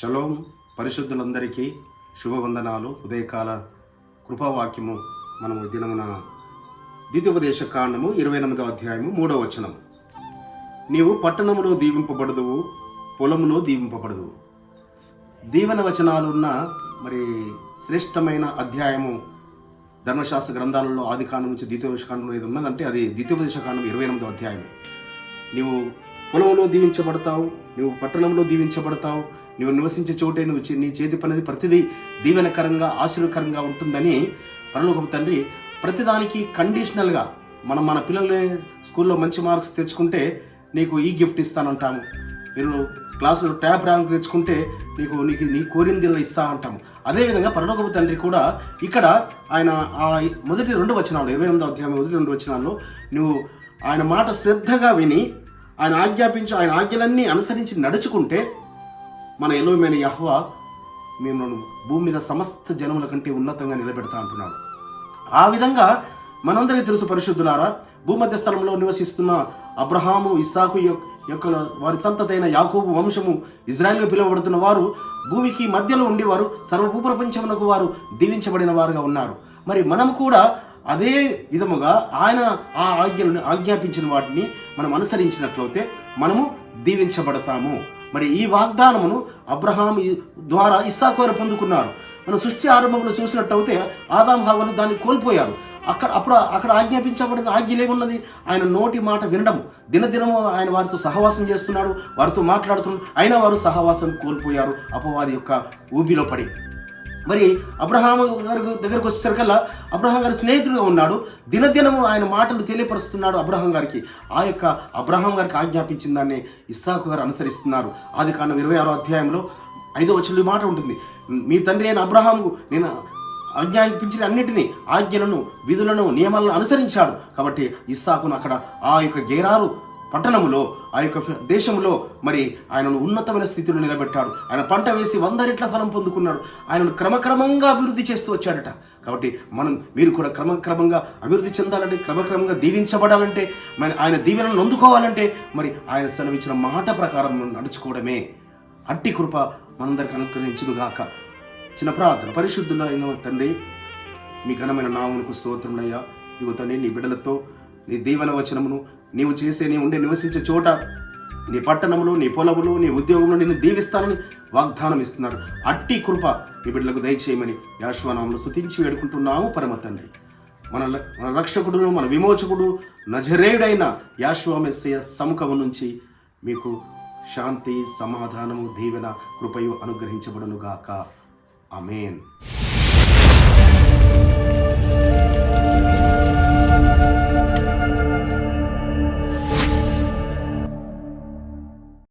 Shalom. పరిశుద్ధులందరికీ శుభవందనాలు. ఉదయకాల కృపావాక్యము మనము దినమున ద్వితీయోపదేశ కాండము 28వ అధ్యాయము 3వ వచనం. నీవు పట్టణములో దీవింపబడదువు, పొలములో దీవింపబడదువు. దీవెన వచనాలున్న మరి శ్రేష్టమైన అధ్యాయము ధర్మశాస్త్ర గ్రంథాలలో ఆది కాండం నుంచి ద్వితీయోపదేశ కాండంలో ఏది ఉన్నదంటే అది ద్వితీయోపదేశ కాండం 28వ అధ్యాయం. నీవు పొలంలో దీవించబడతావు, నువ్వు పట్టణంలో దీవించబడతావు, నువ్వు నివసించే చోటే నువ్వు నీ చేతి పనిది ప్రతిదీ దీవెనకరంగా ఆశీర్వకరంగా ఉంటుందని పరలోకపు తండ్రి ప్రతిదానికి కండిషనల్గా మన పిల్లల్ని స్కూల్లో మంచి మార్క్స్ తెచ్చుకుంటే నీకు ఈ గిఫ్ట్ ఇస్తానంటాము, మీరు క్లాసులో ట్యాప్ ర్యాంక్ తెచ్చుకుంటే నీ కోరిందిలో ఇస్తా అంటాము. అదేవిధంగా పరలోకపు తండ్రి కూడా ఇక్కడ ఆయన ఆ మొదటి 2 వచనాలు 28వ అధ్యాయం మొదటి 2 వచనాల్లో నువ్వు ఆయన మాట శ్రద్ధగా విని ఆయన ఆజ్ఞాపించు ఆయన ఆజ్ఞలన్నీ అనుసరించి నడుచుకుంటే మన ఎలోమైన యెహోవా మేము భూమి మీద సమస్త జనముల కంటే ఉన్నతంగా నిలబెడతా అంటున్నాడు. ఆ విధంగా మనందరికీ తెలుసు పరిశుద్ధులారా, భూమధ్య స్థలంలో నివసిస్తున్న అబ్రహాము, ఇస్సాకు యొక్క వారి సంతతైన యాకోబు వంశము, ఇజ్రాయెల్గా పిలువబడుతున్న వారు భూమికి మధ్యలో ఉండేవారు, సర్వభూప్రపంచమునకు వారు దీవించబడిన వారుగా ఉన్నారు. మరి మనం కూడా అదే విధముగా ఆయన ఆ ఆజ్ఞలను ఆజ్ఞాపించిన వాటిని మనం అనుసరించినట్లయితే మనము దీవించబడతాము. మరి ఈ వాగ్దానమును అబ్రహాం ద్వారా ఇస్సాకు వారు పొందుకున్నారు. మనం సృష్టి ఆరంభంలో చూసినట్టయితే ఆదాం హవ్వలు దాన్ని కోల్పోయారు. అక్కడ ఆజ్ఞాపించబడిన ఆజ్ఞలు ఏమున్నది? ఆయన నోటి మాట వినడము. దినదినము ఆయన వారితో సహవాసం చేస్తున్నాడు, వారితో మాట్లాడుతున్నాడు. అయినా వారు సహవాసం కోల్పోయారు అపవాది యొక్క ఊబిలో పడి. మరి అబ్రహాం గారి దగ్గరకు వచ్చేసరికల్లా అబ్రహాం గారి స్నేహితుడిగా ఉన్నాడు. దినదినము ఆయన మాటలు తెలియపరుస్తున్నాడు అబ్రహాం గారికి. ఆ యొక్క అబ్రహాం గారికి ఆజ్ఞాపించిన దాన్ని ఇస్సాకు గారు అనుసరిస్తున్నారు. ఆది కాండం 26వ అధ్యాయంలో 5వ వచనంలో మాట ఉంటుంది, మీ తండ్రి అయిన అబ్రహాము నేను ఆజ్ఞాపించిన అన్నిటినీ ఆజ్ఞలను విధులను నియమాలను అనుసరించాడు. కాబట్టి ఇస్సాకును అక్కడ ఆ యొక్క గెరారు పట్టణములో ఆ యొక్క దేశంలో మరి ఆయనను ఉన్నతమైన స్థితిలో నిలబెట్టాడు. ఆయన పంట వేసి 100 రెట్ల ఫలం పొందుకున్నాడు. ఆయనను క్రమక్రమంగా అభివృద్ధి చేస్తూ వచ్చాడట. కాబట్టి మీరు కూడా క్రమక్రమంగా అభివృద్ధి చెందాలంటే, క్రమక్రమంగా దీవించబడాలంటే, మరి ఆయన దీవెనలను అందుకోవాలంటే మరి ఆయన సెలవిచ్చిన మాట ప్రకారం నడుచుకోవడమే. అట్టి కృప మనందరికి అనుగ్రహించునుగాక. చిన్న ప్రార్థన. పరిశుద్ధులైన తండ్రి, మీ ఘనమైన నామమునకు స్తోత్రములయ్యా. ఇదిగో తండ్రి, నీ బిడ్డలతో నీ దీవెన వచనమును నీవు చేసే నీ ఉండే నివసించే చోట, నీ పట్టణములు, నీ పొలములు, నీ ఉద్యోగంలో నిన్ను దీవిస్తానని వాగ్దానం ఇస్తున్నాడు. అట్టి కృప నీ బిడ్డలకు దయచేయమని యెహోవా నామములో స్తుతించి వేడుకుంటున్నాము పరమ తండ్రి. మన రక్షకుడు, మన విమోచకుడు, నజరేయుడైన యెహోవా మెస్సీయ సముఖము నుంచి మీకు శాంతి, సమాధానము, దీవెన, కృపయు అనుగ్రహించబడునుగాక. ఆమేన్.